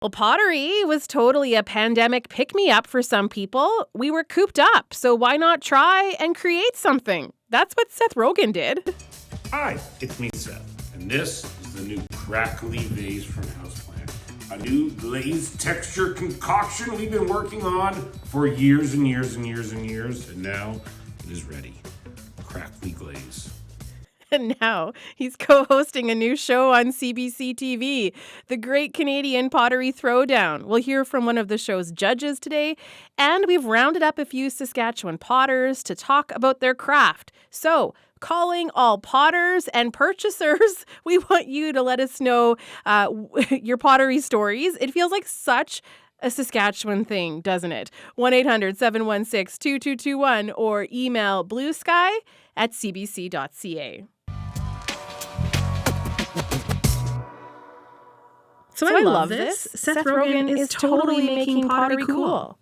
Well, pottery was totally a pandemic pick-me-up for some people. We were cooped up, so why not try and create something? That's what Seth Rogen did. Hi, it's me, Seth, and this is the new crackly vase from Houseplant. A new glazed texture concoction we've been working on for years and years and years and years, and now it is ready. Crackly glaze. And now he's co-hosting a new show on CBC TV, the Great Canadian Pottery Throwdown. We'll hear from one of the show's judges today, and we've rounded up a few Saskatchewan potters to talk about their craft. So, calling all potters and purchasers, we want you to let us know your pottery stories. It feels like such a Saskatchewan thing, doesn't it? 1-800-716-2221 or email bluesky@cbc.ca. So I love this. Seth Rogen is totally making pottery cool.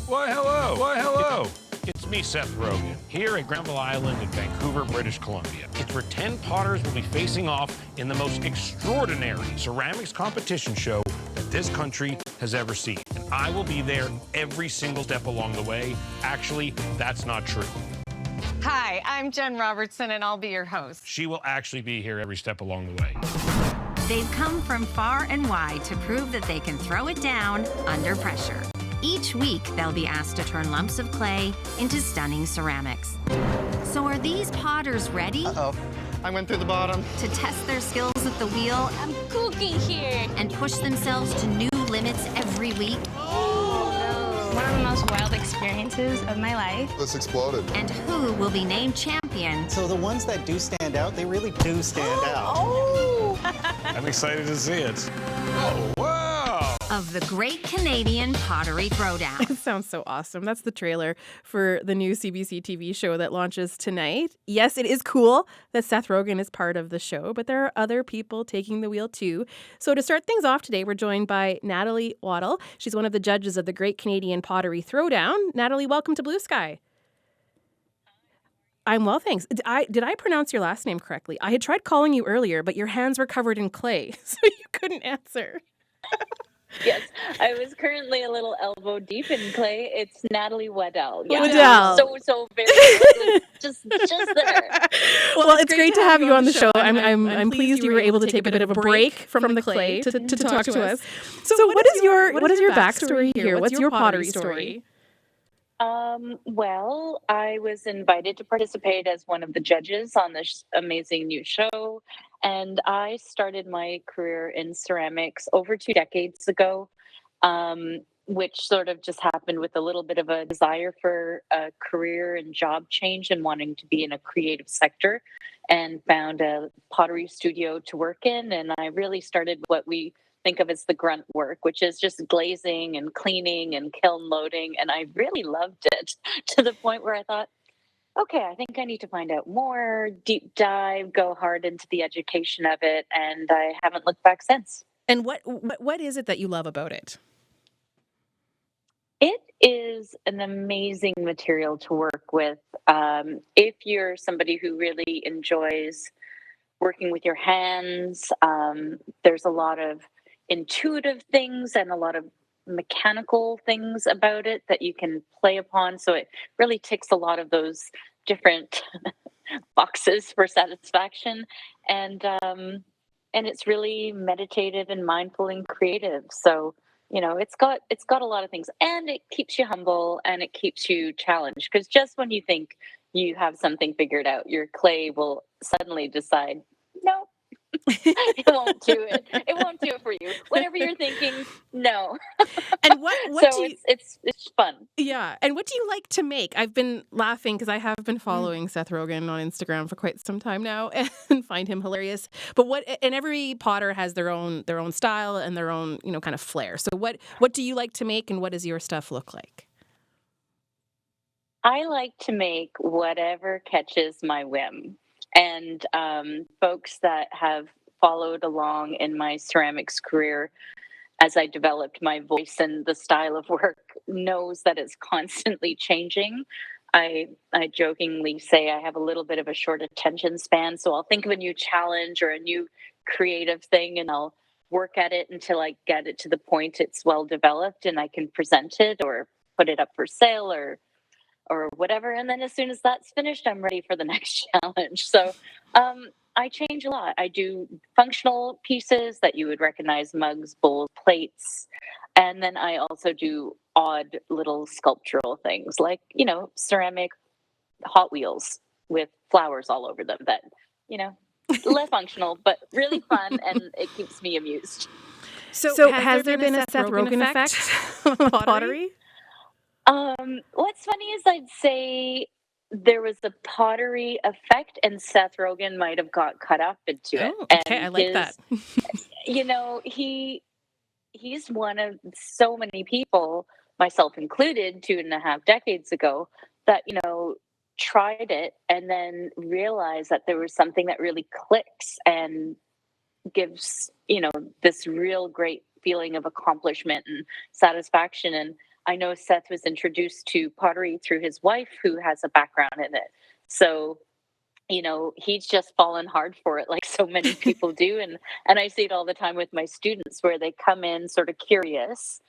Why, hello. It's me, Seth Rogen, here at Granville Island in Vancouver, British Columbia. It's where 10 potters will be facing off in the most extraordinary ceramics competition show that this country has ever seen. And I will be there every single step along the way. Actually, that's not true. Hi, I'm Jen Robertson, and I'll be your host. She will actually be here every step along the way. They've come from far and wide to prove that they can throw it down under pressure. Each week, they'll be asked to turn lumps of clay into stunning ceramics. So are these potters ready? Uh-oh, I went through the bottom. To test their skills at the wheel? I'm cooking here. And push themselves to new limits every week? One of the most wild experiences of my life. This exploded. And who will be named champion? So the ones that do stand out, they really do stand out. I'm excited to see it. Oh, wow! Of the Great Canadian Pottery Throwdown. It sounds so awesome. That's the trailer for the new CBC TV show that launches tonight. Yes, it is cool that Seth Rogen is part of the show, but there are other people taking the wheel too. So to start things off today, we're joined by Natalie Waddell. She's one of the judges of the Great Canadian Pottery Throwdown. Natalie, welcome to Blue Sky. I'm well, thanks. Did I pronounce your last name correctly? I had tried calling you earlier, but your hands were covered in clay, so you couldn't answer. Yes, I was currently a little elbow deep in clay. It's Natalie Waddell. Yeah, Waddell. So very just there. Well, it's great to have you on the show. I'm pleased you were able to take a bit of a break from the clay to talk to us. So what is your backstory here? What's your pottery story? Well, I was invited to participate as one of the judges on this amazing new show, and I started my career in ceramics over 2 decades ago, which sort of just happened with a little bit of a desire for a career and job change and wanting to be in a creative sector, and found a pottery studio to work in, and I really started what we think of as the grunt work, which is just glazing and cleaning and kiln loading. And I really loved it to the point where I thought, okay, I think I need to find out more, deep dive, go hard into the education of it. And I haven't looked back since. And what is it that you love about it? It is an amazing material to work with. If you're somebody who really enjoys working with your hands, there's a lot of intuitive things and a lot of mechanical things about it that you can play upon. So it really ticks a lot of those different boxes for satisfaction. And it's really meditative and mindful and creative. So, it's got a lot of things, and it keeps you humble and it keeps you challenged, because just when you think you have something figured out, your clay will suddenly decide, no. It won't do it. It won't do it for you. Whatever you're thinking, no. And what so it's fun. Yeah. And what do you like to make? I've been laughing because I have been following Seth Rogen on Instagram for quite some time now and find him hilarious. But every potter has their own style and their own, kind of flair. So what do you like to make, and what does your stuff look like? I like to make whatever catches my whim. And folks that have followed along in my ceramics career as I developed my voice and the style of work knows that it's constantly changing. I jokingly say I have a little bit of a short attention span, so I'll think of a new challenge or a new creative thing, and I'll work at it until I get it to the point it's well developed and I can present it or put it up for sale or whatever. And then as soon as that's finished, I'm ready for the next challenge. So I change a lot. I do functional pieces that you would recognize: mugs, bowls, plates. And then I also do odd little sculptural things like, ceramic Hot Wheels with flowers all over them that, less functional, but really fun, and it keeps me amused. So has there been a Seth Rogen effect on pottery? What's funny is I'd say there was a pottery effect, and Seth Rogen might have got cut up into it. Oh, okay, I like that. He's one of so many people, myself included, 2.5 decades ago, that, tried it and then realized that there was something that really clicks and gives, this real great feeling of accomplishment and satisfaction. And I know Seth was introduced to pottery through his wife, who has a background in it. So, he's just fallen hard for it, like so many people do. And I see it all the time with my students, where they come in sort of curious,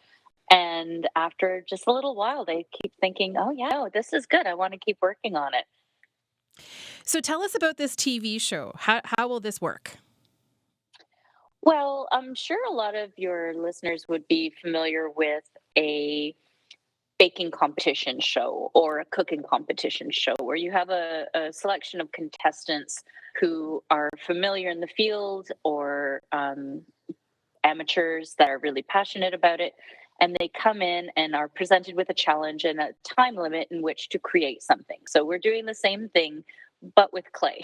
and after just a little while, they keep thinking, oh, yeah, this is good. I want to keep working on it. So tell us about this TV show. How will this work? Well, I'm sure a lot of your listeners would be familiar with a baking competition show or a cooking competition show, where you have a selection of contestants who are familiar in the field or amateurs that are really passionate about it. And they come in and are presented with a challenge and a time limit in which to create something. So we're doing the same thing, but with clay.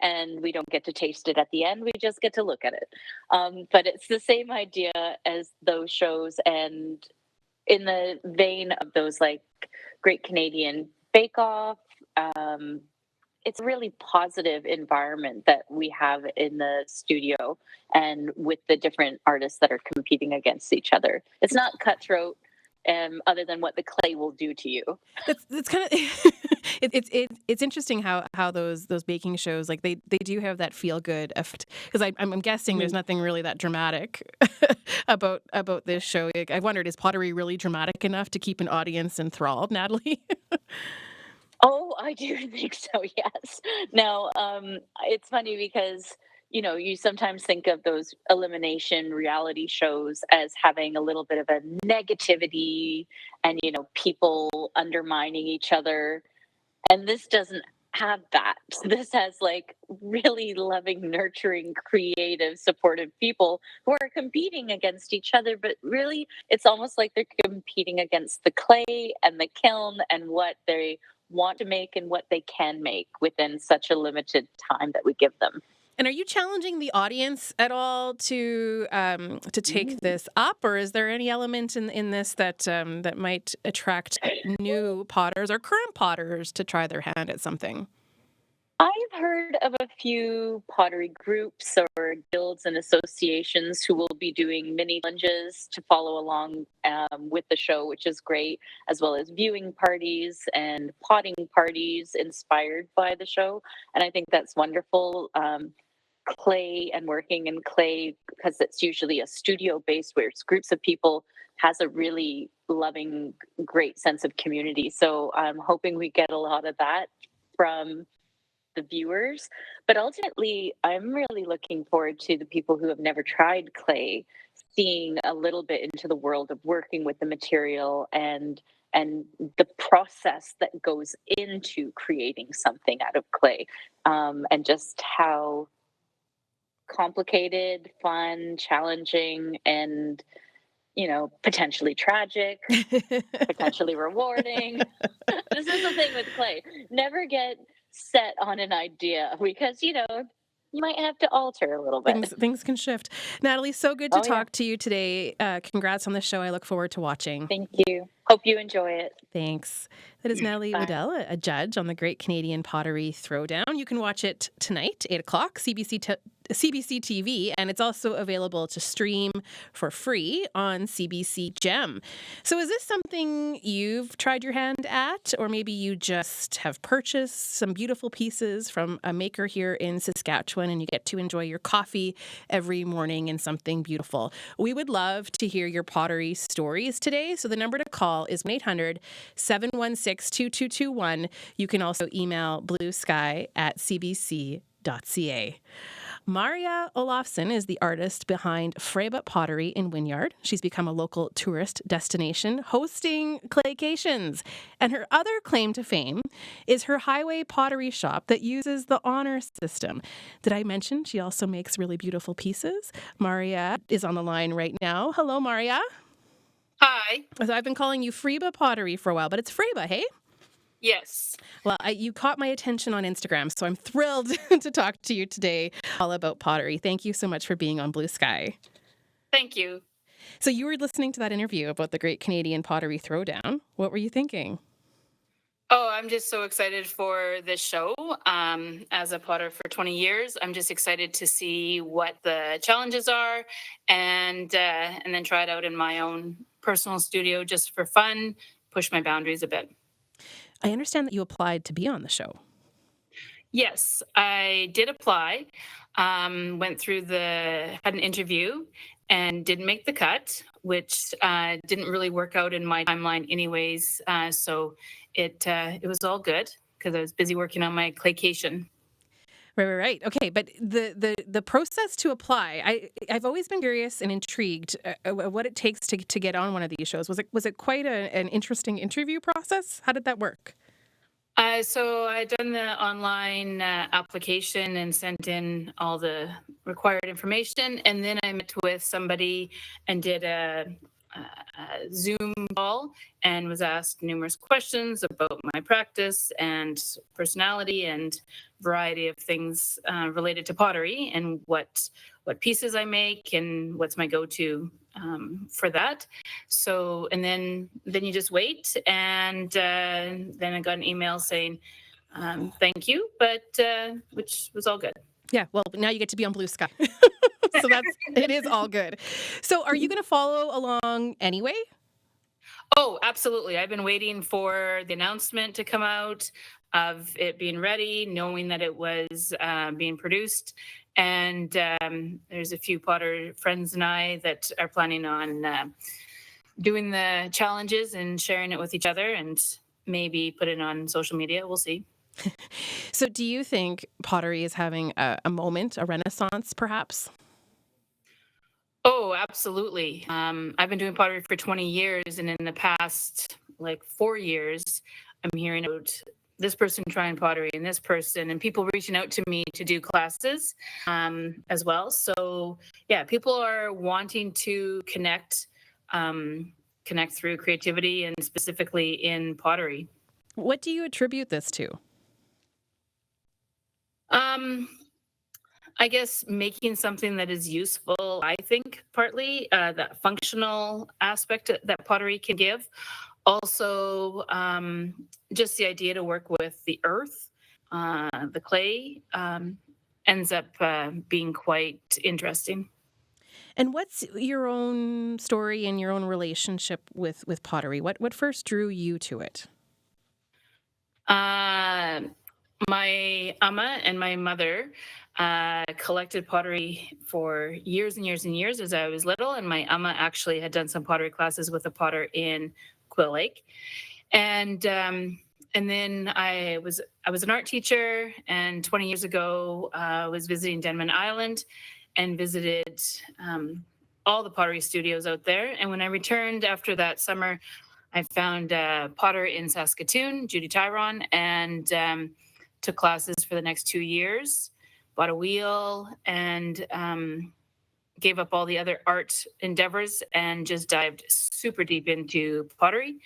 And we don't get to taste it at the end. We just get to look at it. But it's the same idea as those shows. And in the vein of those like Great Canadian Bake Off, it's a really positive environment that we have in the studio and with the different artists that are competing against each other. It's not cutthroat, other than what the clay will do to you. That's kind of it's interesting how those baking shows, like they do have that feel good effect, because I'm guessing there's nothing really that dramatic about this show. I wondered, is pottery really dramatic enough to keep an audience enthralled, Natalie? Oh, I do think so, yes. Now, it's funny because, you sometimes think of those elimination reality shows as having a little bit of a negativity and, people undermining each other. And this doesn't have that. This has like really loving, nurturing, creative, supportive people who are competing against each other. But really, it's almost like they're competing against the clay and the kiln and what they want to make and what they can make within such a limited time that we give them. And are you challenging the audience at all to take this up, or is there any element in this that might attract new potters or current potters to try their hand at something? I've heard of a few pottery groups or guilds and associations who will be doing mini challenges to follow along with the show, which is great, as well as viewing parties and potting parties inspired by the show. And I think that's wonderful. Clay and working in clay, because it's usually a studio based where it's groups of people, has a really loving, great sense of community. So I'm hoping we get a lot of that from the viewers. But ultimately, I'm really looking forward to the people who have never tried clay seeing a little bit into the world of working with the material and the process that goes into creating something out of clay, and just how complicated, fun, challenging, and potentially tragic, potentially rewarding. This is the thing with clay. Never get set on an idea, because you might have to alter a little bit. Things can shift. Natalie, so good to talk to you today. Congrats on the show. I look forward to watching. Thank you. Hope you enjoy it. Thanks. That is Natalie Bye. Waddell, a judge on the Great Canadian Pottery Throwdown. You can watch it tonight, 8 o'clock, CBC TV, and it's also available to stream for free on CBC Gem. So is this something you've tried your hand at, or maybe you just have purchased some beautiful pieces from a maker here in Saskatchewan and you get to enjoy your coffee every morning in something beautiful? We would love to hear your pottery stories today. So the number to call is 1-800-716-2221. You can also email bluesky@cbc.ca. Maria Olafson is the artist behind Freba Pottery in Wynyard. She's become a local tourist destination, hosting claycations. And her other claim to fame is her highway pottery shop that uses the honor system. Did I mention she also makes really beautiful pieces? Maria is on the line right now. Hello, Maria. Hi. So I've been calling you Freba Pottery for a while, but it's Freba, hey? Yes. Well, you caught my attention on Instagram, so I'm thrilled to talk to you today all about pottery. Thank you so much for being on Blue Sky. Thank you. So you were listening to that interview about the Great Canadian Pottery Throwdown. What were you thinking? Oh, I'm just so excited for this show. As a potter for 20 years, I'm just excited to see what the challenges are and then try it out in my own personal studio just for fun, push my boundaries a bit. I understand that you applied to be on the show. Yes, I did apply, went through had an interview and didn't make the cut, which didn't really work out in my timeline anyways. So it was all good because I was busy working on my claycation. Right. Okay, but the process to apply, I've always been curious and intrigued what it takes to get on one of these shows. Was it quite an interesting interview process? How did that work? So I done the online application and sent in all the required information, and then I met with somebody and did a Zoom call and was asked numerous questions about my practice and personality and variety of things related to pottery and what pieces I make and what's my go-to for that. So, and then you just wait, and then I got an email saying thank you, but which was all good. Yeah, well, now you get to be on Blue Sky. So it is all good. So are you going to follow along anyway? Oh, absolutely. I've been waiting for the announcement to come out of it being ready, knowing that it was being produced. And there's a few Potter friends and I that are planning on doing the challenges and sharing it with each other and maybe put it on social media. We'll see. So do you think pottery is having a moment, a renaissance perhaps? Oh, absolutely. I've been doing pottery for 20 years, and in the past, 4 years, I'm hearing about this person trying pottery and this person, and people reaching out to me to do classes as well. So, yeah, people are wanting to connect through creativity and specifically in pottery. What do you attribute this to? I guess making something that is useful, I think, partly that functional aspect that pottery can give. Also, just the idea to work with the earth, the clay, ends up being quite interesting. And what's your own story and your own relationship with pottery? What first drew you to it? My ama and my mother collected pottery for years and years and years as I was little, and my ama actually had done some pottery classes with a potter in Quill Lake, and then I was an art teacher, and 20 years ago I was visiting Denman Island and visited all the pottery studios out there. And when I returned after that summer, I found a potter in Saskatoon, Judy Tyron, and took classes for the next 2 years, bought a wheel, and gave up all the other art endeavors and just dived super deep into pottery.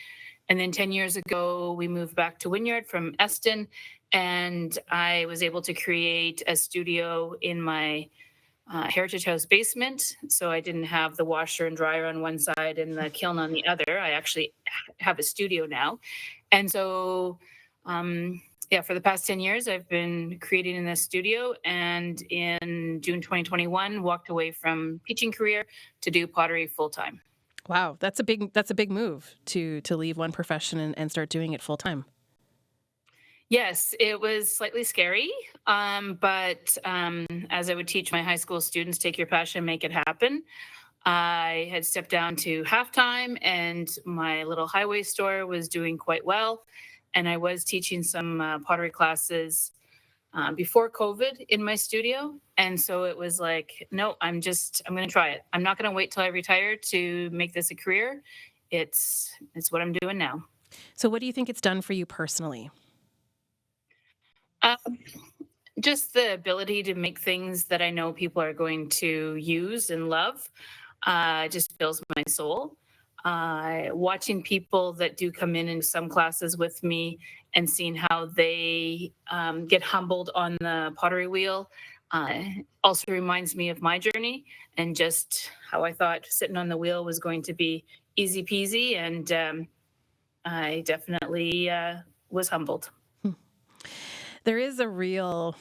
And then 10 years ago, we moved back to Wynyard from Eston, and I was able to create a studio in my Heritage House basement, so I didn't have the washer and dryer on one side and the kiln on the other. I actually have a studio now. And so, for the past 10 years, I've been creating in this studio, and in June 2021, walked away from teaching career to do pottery full time. Wow, that's a big move to leave one profession and start doing it full time. Yes, it was slightly scary, but as I would teach my high school students, take your passion, make it happen. I had stepped down to halftime, and my little highway store was doing quite well. And I was teaching some pottery classes before COVID in my studio. And so it was like, no, I'm going to try it. I'm not going to wait till I retire to make this a career. It's what I'm doing now. So what do you think it's done for you personally? Just the ability to make things that I know people are going to use and love just fills my soul. Watching people that do come in some classes with me and seeing how they get humbled on the pottery wheel also reminds me of my journey and just how I thought sitting on the wheel was going to be easy peasy. And I definitely was humbled. There is a real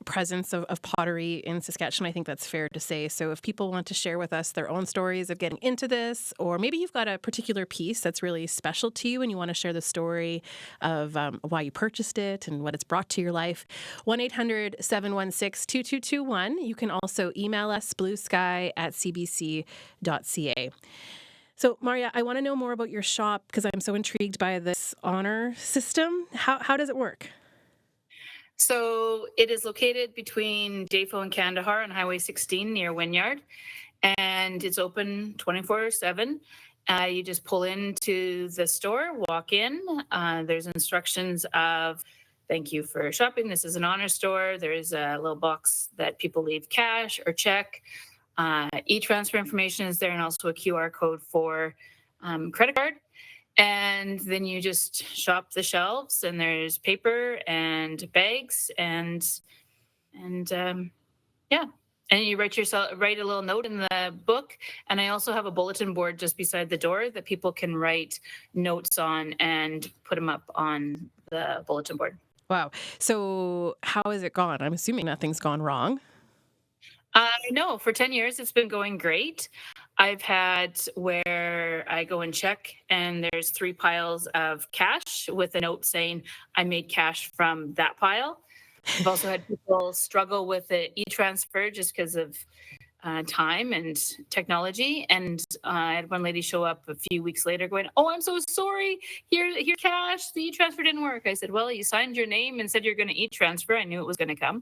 presence of pottery in Saskatchewan. I think that's fair to say. So if people want to share with us their own stories of getting into this, or maybe you've got a particular piece that's really special to you and you want to share the story of why you purchased it and what it's brought to your life, 1-800-716-2221. You can also email us, bluesky@cbc.ca. So, Maria, I want to know more about your shop because I'm so intrigued by this honor system. How does it work? So it is located between Dafo and Kandahar on Highway 16 near Wynyard, and it's open 24/7. You just pull into the store, walk in. There's instructions of thank you for shopping. This is an honor store. There's a little box that people leave cash or check. E-transfer information is there, and also a QR code for credit card. And then you just shop the shelves, and there's paper and bags, and you write a little note in the book. And I also have a bulletin board just beside the door that people can write notes on and put them up on the bulletin board. Wow. So how has it gone? I'm assuming nothing's gone wrong. No, for 10 years, it's been going great. I've had where I go and check, and there's 3 piles of cash with a note saying I made cash from that pile. I've also had people struggle with the e-transfer just because of time and technology. And I had one lady show up a few weeks later going, "Oh, I'm so sorry. Here, cash. The e-transfer didn't work." I said, "Well, you signed your name and said you're going to e-transfer. I knew it was going to come."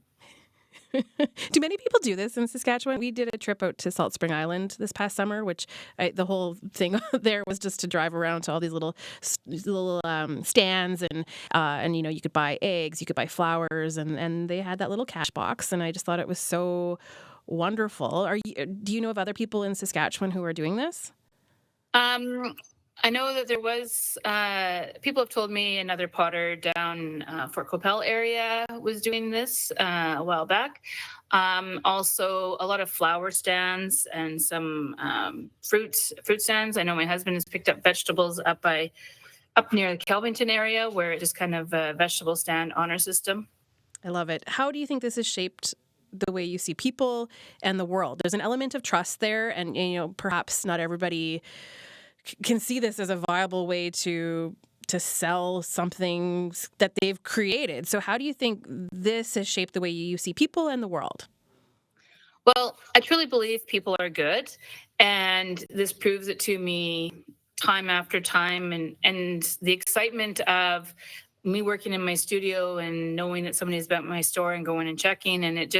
Do many people do this in Saskatchewan? We did a trip out to Salt Spring Island this past summer, which the whole thing there was just to drive around to all these little stands, and you could buy eggs, you could buy flowers, and they had that little cash box, and I just thought it was so wonderful. Do you know of other people in Saskatchewan who are doing this? I know that there was, people have told me another potter down Fort Copel area was doing this a while back. Also, a lot of flower stands and some fruit stands. I know my husband has picked up vegetables up near the Kelvington area, where it is kind of a vegetable stand honor system. I love it. How do you think this has shaped the way you see people and the world? There's an element of trust there, and perhaps not everybody can see this as a viable way to sell something that they've created. So how do you think this has shaped the way you see people and the world? Well, I truly believe people are good, and this proves it to me time after time. And the excitement of me working in my studio and knowing that somebody's been at my store and going and checking, and it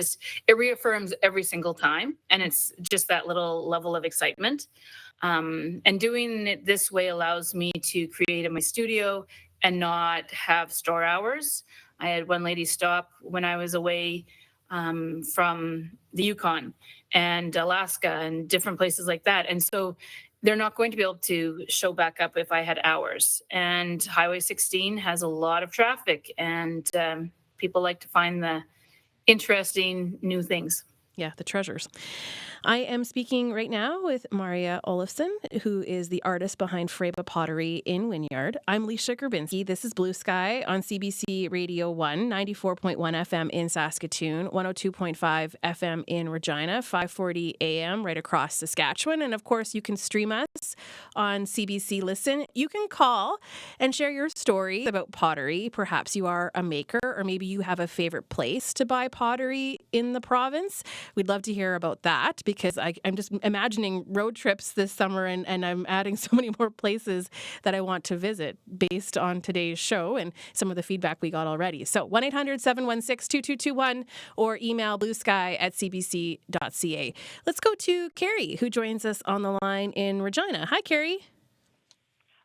reaffirms every single time. And it's just that little level of excitement. And doing it this way allows me to create in my studio and not have store hours. I had one lady stop when I was away from the Yukon and Alaska and different places like that. And so they're not going to be able to show back up if I had hours. And Highway 16 has a lot of traffic, and people like to find the interesting new things. Yeah, the treasures. I am speaking right now with Maria Olafson, who is the artist behind Freba Pottery in Wynyard. I'm Leisha Grabinski. This is Blue Sky on CBC Radio 1, 94.1 FM in Saskatoon, 102.5 FM in Regina, 540 AM right across Saskatchewan. And of course, you can stream us on CBC Listen. You can call and share your story about pottery. Perhaps you are a maker, or maybe you have a favorite place to buy pottery in the province. We'd love to hear about that, because I'm just imagining road trips this summer, and I'm adding so many more places that I want to visit based on today's show and some of the feedback we got already. So 1-800-716-2221 or email bluesky@cbc.ca. Let's go to Carrie, who joins us on the line in Regina. Hi, Carrie.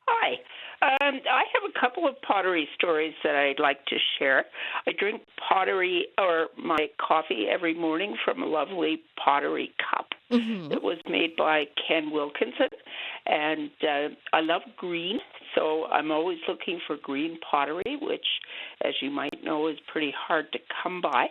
Hi. I have a couple of pottery stories that I'd like to share. I drink pottery or my coffee every morning from a lovely pottery cup. Mm-hmm. It was made by Ken Wilkinson, and I love green, so I'm always looking for green pottery, which, as you might know, is pretty hard to come by.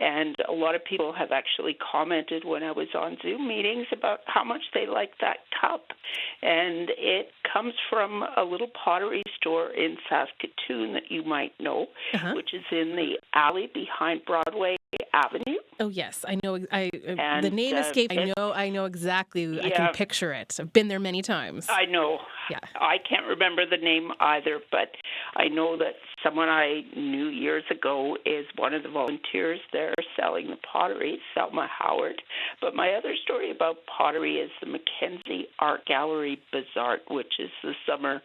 And a lot of people have actually commented when I was on Zoom meetings about how much they like that cup. And it comes from a little pottery store in Saskatoon that you might know, which is in the alley behind Broadway Avenue. Oh yes, I know. The name escaped. I know exactly. I can picture it. I've been there many times. I know. Yeah. I can't remember the name either, but I know that someone I knew years ago is one of the volunteers there selling the pottery, Selma Howard. But my other story about pottery is the Mackenzie Art Gallery Bazaar, which is the summer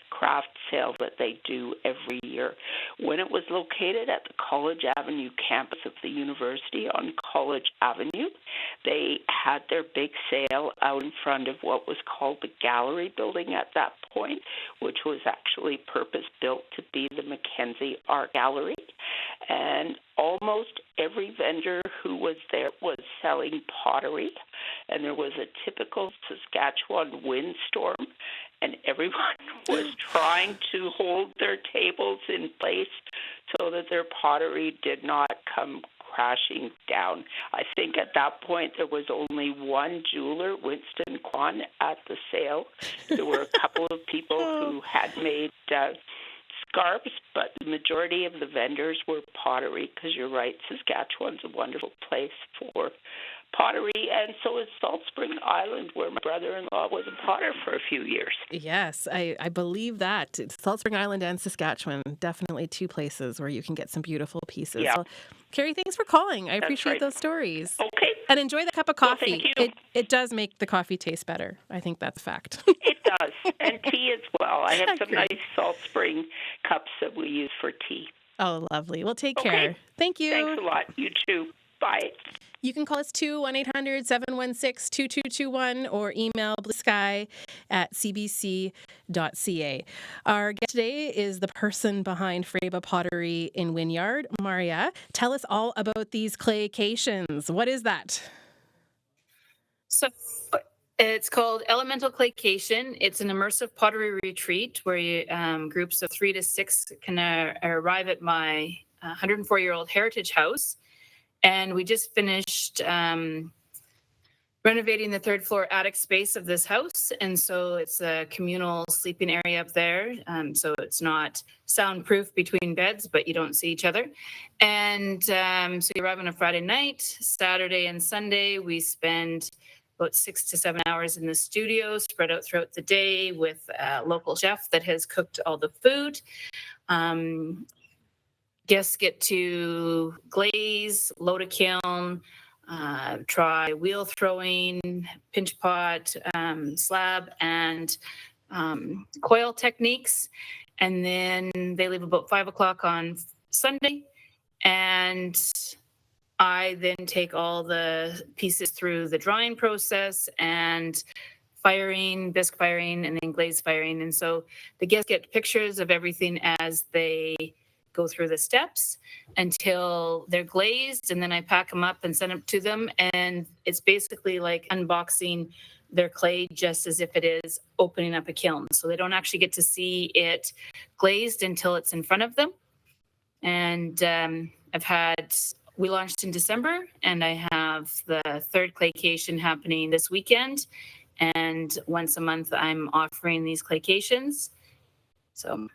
craft sale that they do every year. When it was located at the College Avenue campus of the university on College Avenue, they had their big sale out in front of what was called the Gallery building at that point, which was actually purpose-built to be the Mackenzie Art Gallery. And almost every vendor who was there was selling pottery, and there was a typical Saskatchewan windstorm, and everyone was trying to hold their tables in place so that their pottery did not come crashing down. I think at that point there was only one jeweler, Winston Kwan, at the sale. There were a couple of people who had made scarves, but the majority of the vendors were pottery, because you're right, Saskatchewan's a wonderful place for pottery, and so is Salt Spring Island, where my brother-in-law was a potter for a few years. Yes, I believe that. Salt Spring Island and Saskatchewan, definitely two places where you can get some beautiful pieces. Yeah. So, Carrie, thanks for calling. I appreciate those stories. Okay. And enjoy the cup of coffee. Well, thank you. It does make the coffee taste better. I think that's a fact. It does, and tea as well. I have some nice Salt Spring cups that we use for tea. Oh, lovely. Well, take care. Thank you. Thanks a lot. You too. Bye. You can call us too, 1-800-716-2221, or email bluesky@cbc.ca. Our guest today is the person behind Freba Pottery in Wynyard. Maria, tell us all about these claycations. What is that? So it's called Elemental Claycation. It's an immersive pottery retreat where groups of 3 to 6 can arrive at my 104-year-old heritage house. And we just finished renovating the third floor attic space of this house. And so it's a communal sleeping area up there. So it's not soundproof between beds, but you don't see each other. And so you arrive on a Friday night. Saturday and Sunday, we spend about 6 to 7 hours in the studio, spread out throughout the day with a local chef that has cooked all the food. Guests get to glaze, load a kiln, try wheel throwing, pinch pot, slab, and coil techniques. And then they leave about 5 o'clock on Sunday. And I then take all the pieces through the drying process and firing, bisque firing, and then glaze firing. And so the guests get pictures of everything as they go through the steps until they're glazed, and then I pack them up and send them to them. And it's basically like unboxing their clay, just as if it is opening up a kiln. So they don't actually get to see it glazed until it's in front of them. And I've had we launched in December, and I have the third claycation happening this weekend. And once a month, I'm offering these claycations. So,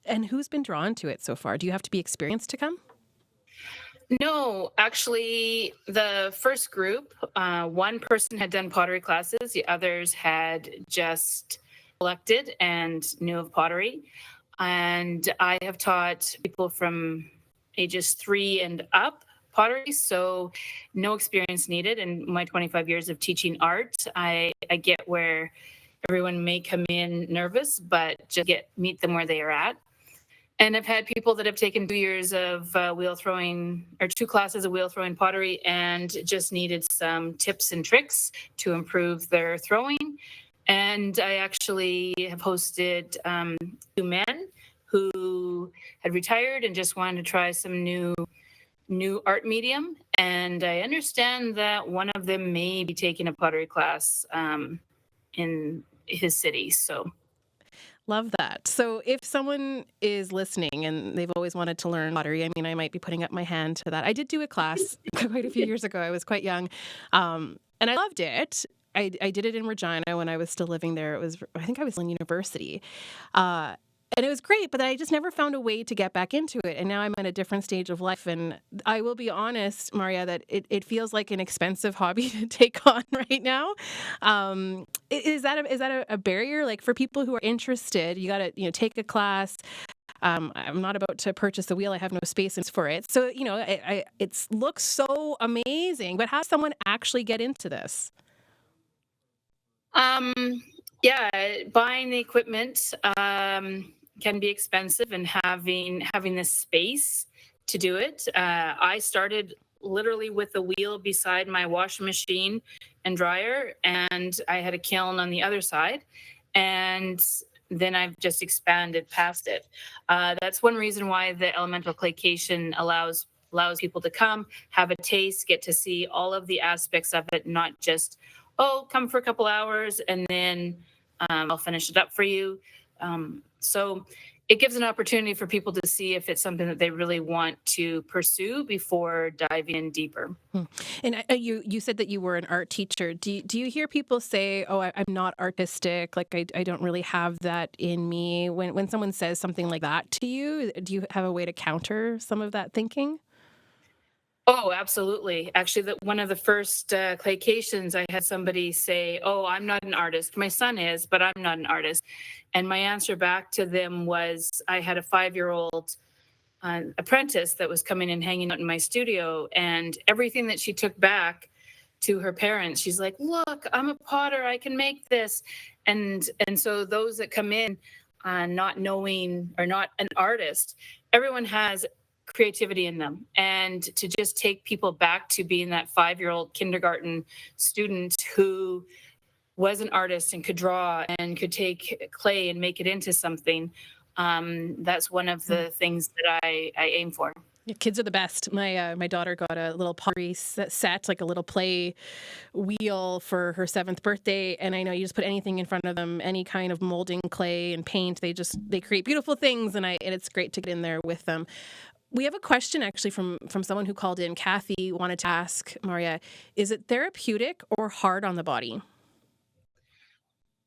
And who's been drawn to it so far? Do you have to be experienced to come? no, actually, the first group, one person had done pottery classes, the others had just collected and knew of pottery. And I have taught people from ages 3 and up pottery, so no experience needed. In my 25 years of teaching art, I get where everyone may come in nervous, but just meet them where they are at. And I've had people that have taken 2 years of wheel throwing, or 2 classes of wheel throwing pottery, and just needed some tips and tricks to improve their throwing. And I actually have hosted 2 men who had retired and just wanted to try some new art medium. And I understand that one of them may be taking a pottery class in his city. So. Love that. So if someone is listening and they've always wanted to learn pottery, I mean, I might be putting up my hand to that. I did do a class quite a few years ago. I was quite young, and I loved it. I did it in Regina when I was still living there. I think I was in university. And it was great, but I just never found a way to get back into it. And now I'm at a different stage of life. And I will be honest, Maria, that it feels like an expensive hobby to take on right now. Is that a barrier? Like for people who are interested, you got to take a class. I'm not about to purchase a wheel. I have no space for it. So it looks so amazing. But how does someone actually get into this? Yeah, buying the equipment can be expensive, and having the space to do it. I started literally with a wheel beside my washing machine and dryer, and I had a kiln on the other side, and then I've just expanded past it. That's one reason why the elemental claycation allows people to come, have a taste, get to see all of the aspects of it, not just, come for a couple hours and then I'll finish it up for you. So it gives an opportunity for people to see if it's something that they really want to pursue before diving in deeper. And you said that you were an art teacher. Do you hear people say, I'm not artistic, like I don't really have that in me? When someone says something like that to you, do you have a way to counter some of that thinking? Oh, absolutely. Actually, one of the first claycations, I had somebody say, I'm not an artist. My son is, but I'm not an artist. And my answer back to them was, I had a 5-year-old apprentice that was coming and hanging out in my studio, and everything that she took back to her parents, she's like, look, I'm a potter, I can make this. And so those that come in not knowing or not an artist, everyone has creativity in them, and to just take people back to being that 5-year-old kindergarten student who was an artist and could draw and could take clay and make it into something. That's one of the things that I aim for. Yeah, kids are the best. My daughter got a little pottery set, like a little play wheel for her 7th birthday. And I know you just put anything in front of them, any kind of molding clay and paint. They create beautiful things, and it's great to get in there with them. We have a question actually from someone who called in. Kathy wanted to ask Maria, is it therapeutic or hard on the body?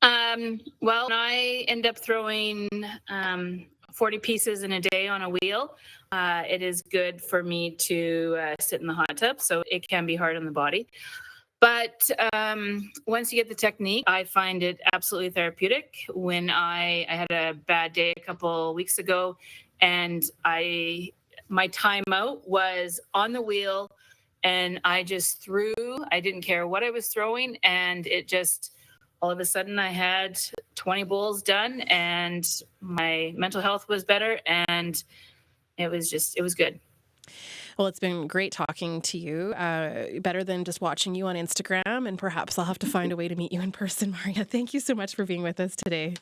Well, when I end up throwing 40 pieces in a day on a wheel, it is good for me to sit in the hot tub, so it can be hard on the body. But once you get the technique, I find it absolutely therapeutic. When I had a bad day a couple weeks ago, and my timeout was on the wheel, and I just threw. I didn't care what I was throwing, and it just, all of a sudden I had 20 bowls done, and my mental health was better, and it was good. Well, it's been great talking to you. Better than just watching you on Instagram, and perhaps I'll have to find a way to meet you in person, Maria. Thank you so much for being with us today.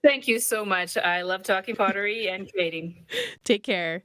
Thank you so much. I love talking pottery and creating. Take care.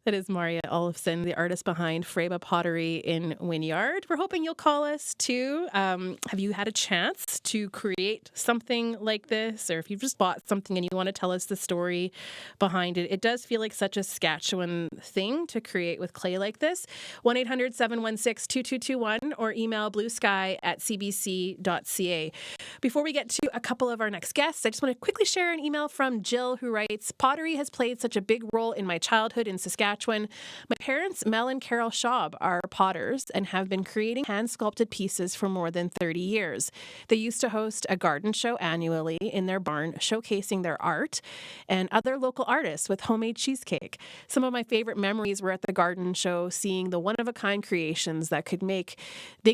That is Maria Olafson, the artist behind Freba Pottery in Wynyard. We're hoping you'll call us too. Have you had a chance to create something like this? Or if you've just bought something and you want to tell us the story behind it? It does feel like such a Saskatchewan thing to create with clay like this. 1-800-716-2221 or email bluesky@cbc.ca. Before we get to a couple of our next guests, I just want to quickly share an email from Jill who writes, pottery has played such a big role in my childhood in Saskatchewan. My parents, Mel and Carol Schaub, are potters and have been creating hand-sculpted pieces for more than 30 years. They used to host a garden show annually in their barn, showcasing their art and other local artists with homemade cheesecake. Some of my favorite memories were at the garden show, seeing the one-of-a-kind creations that they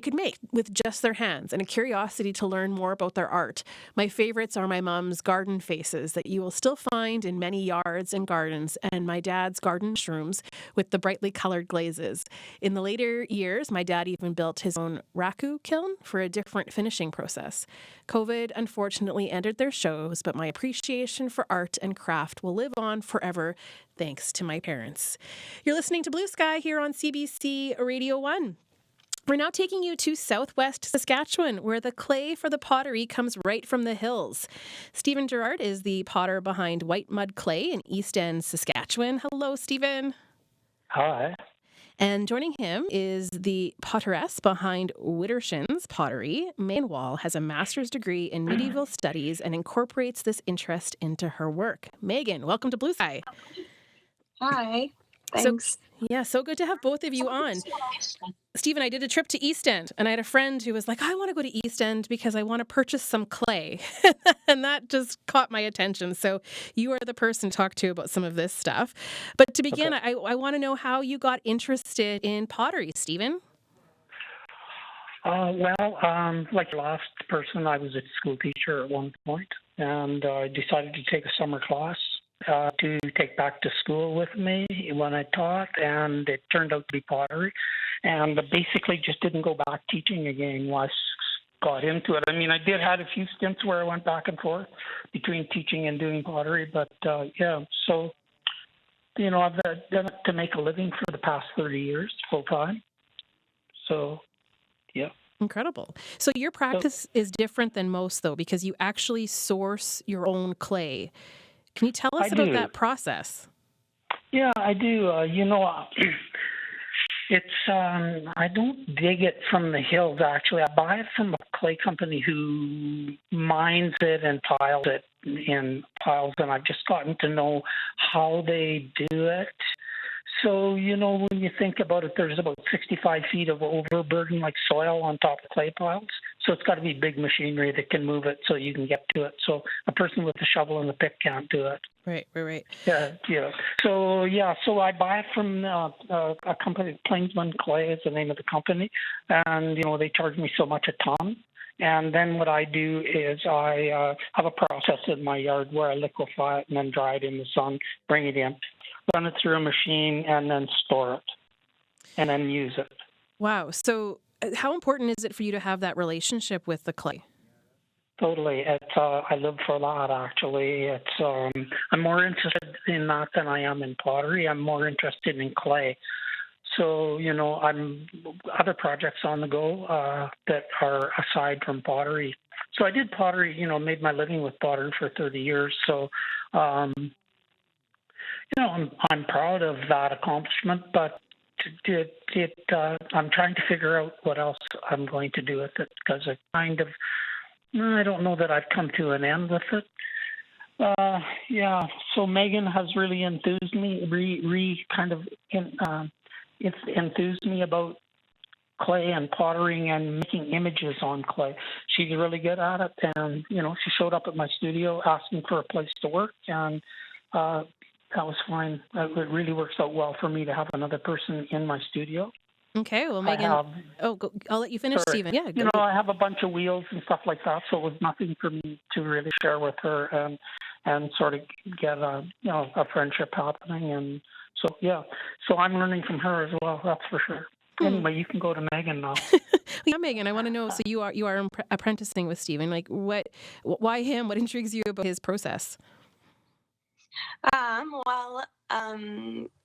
could make with just their hands, and a curiosity to learn more about their art. My favorites are my mom's garden faces that you will still find in many yards and gardens, and my dad's garden shrooms with the brightly colored glazes. In the later years, my dad even built his own raku kiln for a different finishing process. COVID unfortunately ended their shows, but my appreciation for art and craft will live on forever thanks to my parents. You're listening to Blue Sky here on CBC Radio 1. We're now taking you to southwest Saskatchewan, where the clay for the pottery comes right from the hills. Stephen Gerard is the potter behind White Mud Clay in East End, Saskatchewan. Hello, Stephen. Hi. And joining him is the potteress behind Widdershins Pottery. Megan Wall has a master's degree in medieval studies and incorporates this interest into her work. Megan, welcome to Blue Sky. Hi. Thanks. So good to have both of you on. Stephen, I did a trip to East End, and I had a friend who was like, I want to go to East End because I want to purchase some clay. And that just caught my attention. So you are the person to talk to about some of this stuff. But to begin, okay. I want to know how you got interested in pottery, Stephen. Like the last person, I was a school teacher at one point, and I decided to take a summer class to take back to school with me when I taught, and it turned out to be pottery. And basically just didn't go back teaching again once got into it. I mean, I did had a few stints where I went back and forth between teaching and doing pottery, but so, I've done it to make a living for the past 30 years full time. So, yeah. Incredible. So your practice is different than most, though, because you actually source your own clay. Can you tell us about that process? Yeah, I do. It's I don't dig it from the hills, actually. I buy it from a clay company who mines it and piles it in piles, and I've just gotten to know how they do it. So, when you think about it, there's about 65 feet of overburden, like soil on top of clay piles. So it's got to be big machinery that can move it so you can get to it. So a person with a shovel and a pick can't do it. Right. Yeah. So I buy it from a company, Plainsman Clay is the name of the company. And, they charge me so much a ton. And then what I do is I have a process in my yard where I liquefy it and then dry it in the sun, bring it in, run it through a machine, and then store it, and then use it. Wow. So how important is it for you to have that relationship with the clay? Totally. I live for that, actually. I'm more interested in that than I am in pottery. I'm more interested in clay. So, I'm other projects on the go that are aside from pottery. So I did pottery, made my living with pottery for 30 years. So, I'm proud of that accomplishment, but I'm trying to figure out what else I'm going to do with it, because I don't know that I've come to an end with it. So Megan has really enthused me, it's enthused me about clay and pottering and making images on clay. She's really good at it, and she showed up at my studio asking for a place to work, and that was fine. It really works out well for me to have another person in my studio. Okay, well, Megan, I'll let you finish, Sorry. Stephen. Yeah, I have a bunch of wheels and stuff like that, so it was nothing for me to really share with her and sort of get a friendship happening. And so, so I'm learning from her as well, that's for sure. Anyway, you can go to Megan now. Yeah, Megan, I want to know, so you are apprenticing with Stephen. Like, why him? What intrigues you about his process?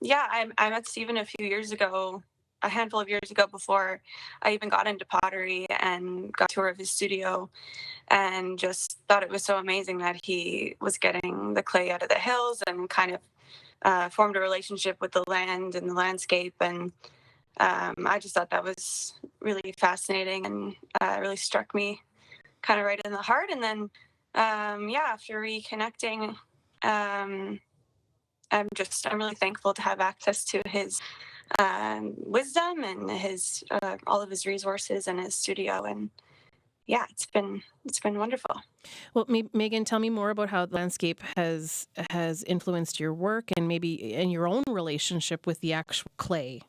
Yeah, I met Stephen a few years ago, a handful of years ago before I even got into pottery and got a tour of his studio, and just thought it was so amazing that he was getting the clay out of the hills and kind of formed a relationship with the land and the landscape. And I just thought that was really fascinating and really struck me kind of right in the heart. And then, yeah, after reconnecting, I'm really thankful to have access to his wisdom and his all of his resources and his studio. And yeah, it's been wonderful. Well, Megan, tell me more about how the landscape has influenced your work and maybe in your own relationship with the actual clay.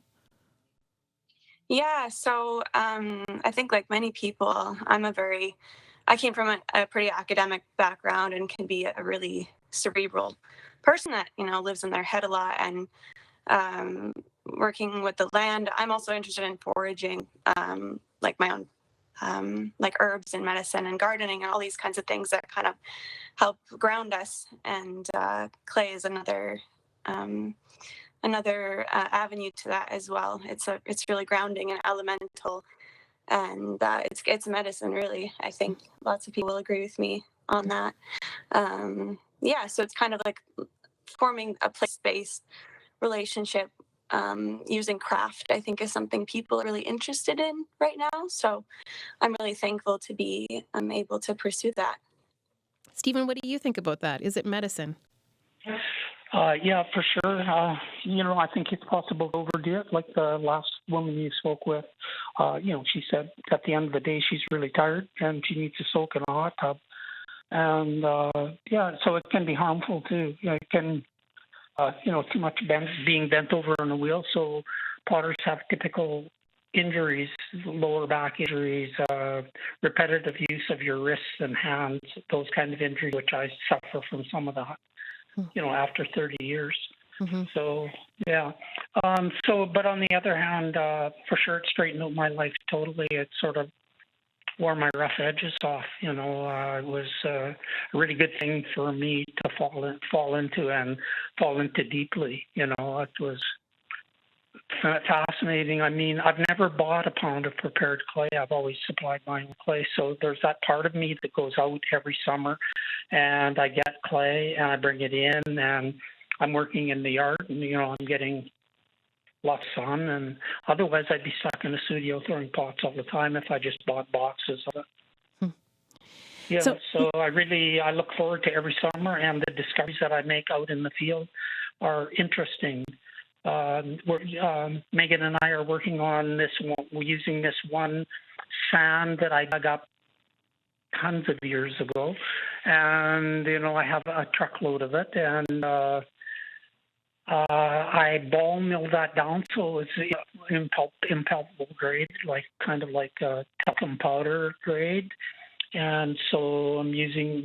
Yeah, so I think like many people, I came from a pretty academic background and can be a really cerebral person that, lives in their head a lot. And working with the land, I'm also interested in foraging, like my own, like herbs and medicine and gardening and all these kinds of things that kind of help ground us. And clay is another avenue to that as well. It's really grounding and elemental, and it's medicine. Really, I think lots of people will agree with me on that. Yeah, so it's kind of like forming a place-based relationship using craft. I think is something people are really interested in right now. So I'm really thankful to be able to pursue that. Stephen, what do you think about that? Is it medicine? Yeah, for sure. I think it's possible to overdo it, like the last woman you spoke with. She said at the end of the day she's really tired and she needs to soak in a hot tub. And so it can be harmful too. It can, too much being bent over on the wheel. So potters have typical injuries, lower back injuries, repetitive use of your wrists and hands, those kind of injuries, which I suffer from some of the after 30 years. Mm-hmm. So, yeah. But on the other hand, for sure, it straightened out my life totally. It sort of wore my rough edges off. It was a really good thing for me to fall into deeply. It was fascinating. I mean, I've never bought a pound of prepared clay. I've always supplied my own clay. So there's that part of me that goes out every summer and I get clay and I bring it in and I'm working in the yard and, I'm getting lots of sun. And otherwise I'd be stuck in the studio throwing pots all the time if I just bought boxes of it. Yeah, so I look forward to every summer, and the discoveries that I make out in the field are interesting. Megan and I are working on this one. We're using this one sand that I dug up tons of years ago, and I have a truckload of it, and I ball mill that down so it's impalpable grade, like kind of like a talcum powder grade, and so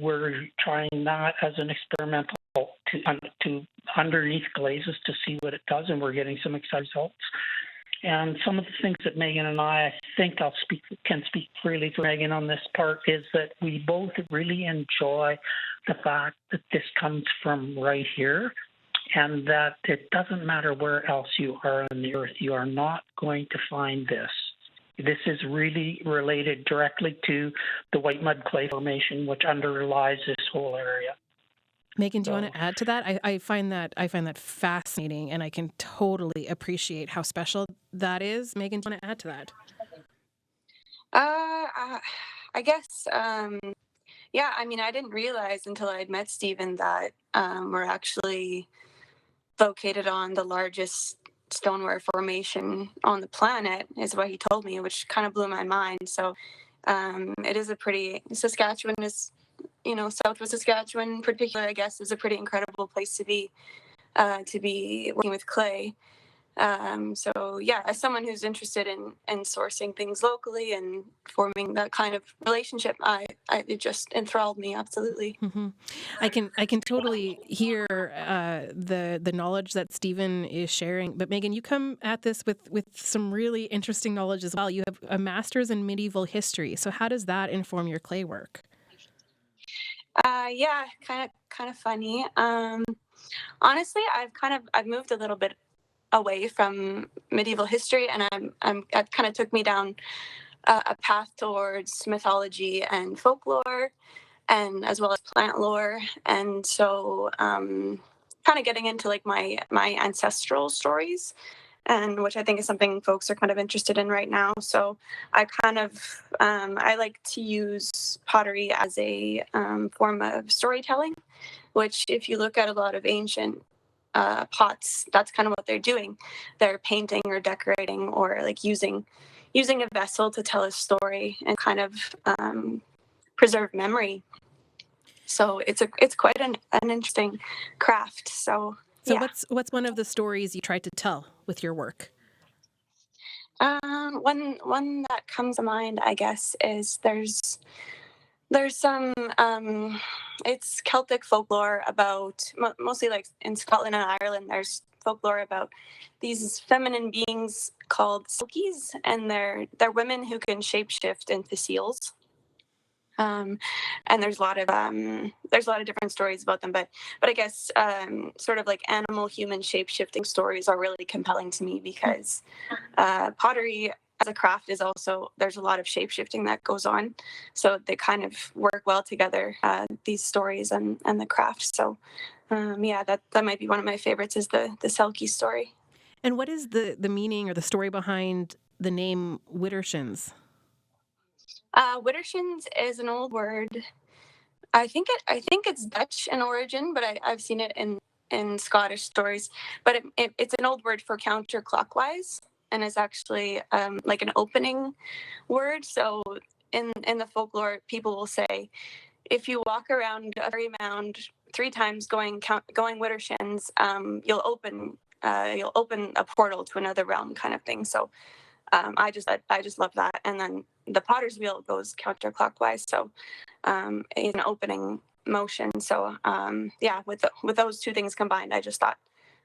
we're trying that as an experimental to underneath glazes to see what it does, and we're getting some exciting results. And some of the things that Megan and I think can speak freely for Megan on this part, is that we both really enjoy the fact that this comes from right here, and that it doesn't matter where else you are on the earth, you are not going to find this. This is really related directly to the white mud clay formation, which underlies this whole area. Megan, do you want to add to that? I find that fascinating, and I can totally appreciate how special that is. Megan, do you want to add to that? I guess, yeah. I mean, I didn't realize until I had met Stephen that we're actually located on the largest stoneware formation on the planet, is what he told me, which kind of blew my mind. So it is Saskatchewan is, Southwest Saskatchewan in particular, I guess, is a pretty incredible place to be working with clay. So yeah, as someone who's interested in sourcing things locally and forming that kind of relationship, it just enthralled me, absolutely. Mm-hmm. I can totally hear the knowledge that Stephen is sharing. But Megan, you come at this with some really interesting knowledge as well. You have a master's in medieval history. So how does that inform your clay work? Yeah, kind of funny. Honestly, I've moved a little bit away from medieval history, and it kind of took me down a path towards mythology and folklore, and as well as plant lore. And so, kind of getting into like my ancestral stories, and which I think is something folks are kind of interested in right now. So I like to use pottery as a form of storytelling, which if you look at a lot of ancient pots, that's kind of what they're doing. They're painting or decorating or like using a vessel to tell a story and kind of preserve memory. So it's quite an interesting craft. So So yeah. what's one of the stories you tried to tell with your work? One that comes to mind, I guess, is there's some it's Celtic folklore about mostly like in Scotland and Ireland. There's folklore about these feminine beings called silkies, and they're women who can shapeshift into seals. And there's a lot of different stories about them, but I guess sort of like animal human shape shifting stories are really compelling to me because pottery as a craft is also, there's a lot of shape shifting that goes on, so they kind of work well together, these stories and the craft. So yeah, that might be one of my favorites, is the Selkie story. And what is the meaning or the story behind the name Widdershins? Widdershins is an old word. I think it's Dutch in origin, but I've seen it in Scottish stories. But it's an old word for counterclockwise, and is actually like an opening word. So in the folklore, people will say, if you walk around a fairy mound 3 times going Widdershins, you'll open a portal to another realm, kind of thing. So I just love that. And then the potter's wheel goes counterclockwise, so in an opening motion. So yeah, with those two things combined, I just thought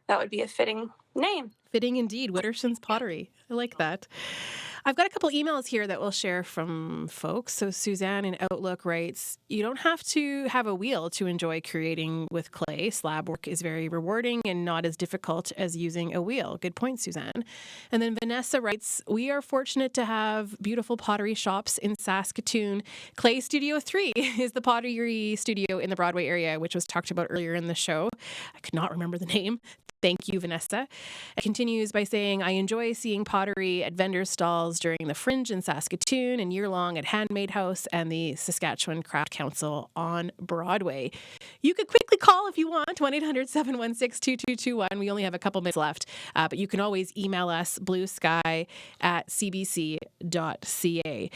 that would be a fitting name. Fitting indeed, Widdershins Pottery. I like that. I've got a couple emails here that we'll share from folks. So Suzanne in Outlook writes, you don't have to have a wheel to enjoy creating with clay. Slab work is very rewarding and not as difficult as using a wheel. Good point, Suzanne. And then Vanessa writes, we are fortunate to have beautiful pottery shops in Saskatoon. Clay Studio 3 is the pottery studio in the Broadway area, which was talked about earlier in the show. I could not remember the name. Thank you, Vanessa. It continues by saying, I enjoy seeing pottery at vendor stalls during the Fringe in Saskatoon and year-long at Handmade House and the Saskatchewan Craft Council on Broadway. You could quickly call if you want, 1-800-716-2221. We only have a couple minutes left, but you can always email us, bluesky@cbc.ca.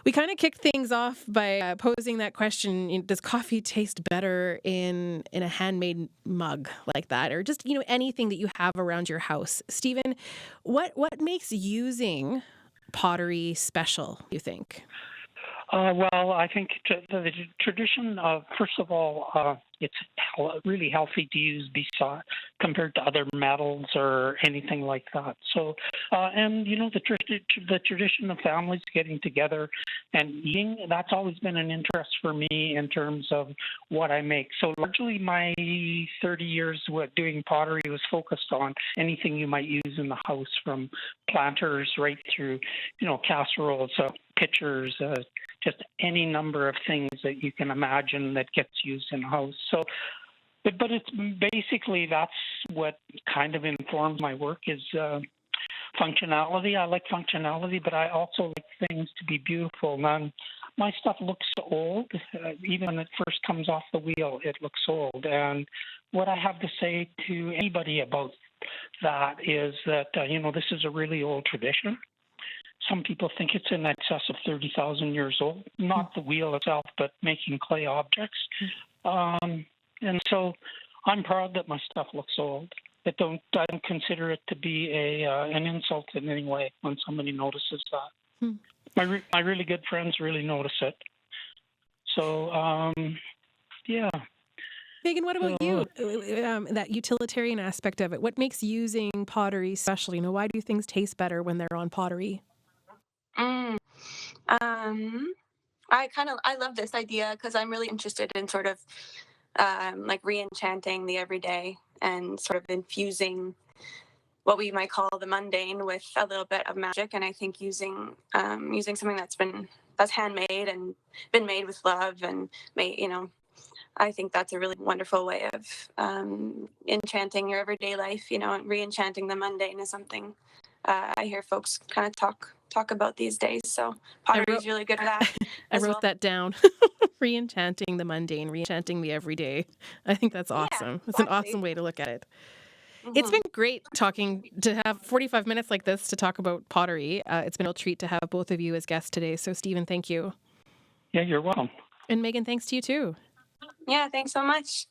We kind of kicked things off by posing that question, does coffee taste better in a handmade mug like that? Or just, anything that you have around your house. Stephen, what makes using pottery special, you think? Well, I think the tradition of, first of all, it's really healthy to use compared to other metals or anything like that. So, and the tradition of families getting together and eating, that's always been an interest for me in terms of what I make. So largely my 30 years with doing pottery was focused on anything you might use in the house, from planters right through, casseroles, pitchers, just any number of things that you can imagine that gets used in a house. So, but it's basically, that's what kind of informs my work, is functionality. I like functionality, but I also like things to be beautiful. Now, my stuff looks old. Even when it first comes off the wheel, it looks old. And what I have to say to anybody about that is that, this is a really old tradition. Some people think it's in excess of 30,000 years old, not the wheel itself, but making clay objects. And so I'm proud that my stuff looks old. I don't consider it to be an insult in any way when somebody notices that. My really good friends really notice it. So, yeah. Megan, what about you? That utilitarian aspect of it. What makes using pottery special? Why do things taste better when they're on pottery? I love this idea because I'm really interested in sort of like re-enchanting the everyday and sort of infusing what we might call the mundane with a little bit of magic. And I think using something that's handmade and been made with love and made, I think that's a really wonderful way of enchanting your everyday life. And re-enchanting the mundane is something I hear folks kind of talk about these days. So pottery is really good at that. I as wrote well. that down. Re-enchanting the mundane, re-enchanting the everyday. I think that's awesome. It's an awesome way to look at it. It's been great to have 45 minutes like this to talk about pottery. It's been a treat to have both of you as guests today. So, Stephen, thank you. Yeah, you're welcome. And Megan, thanks to you too. Yeah, thanks so much.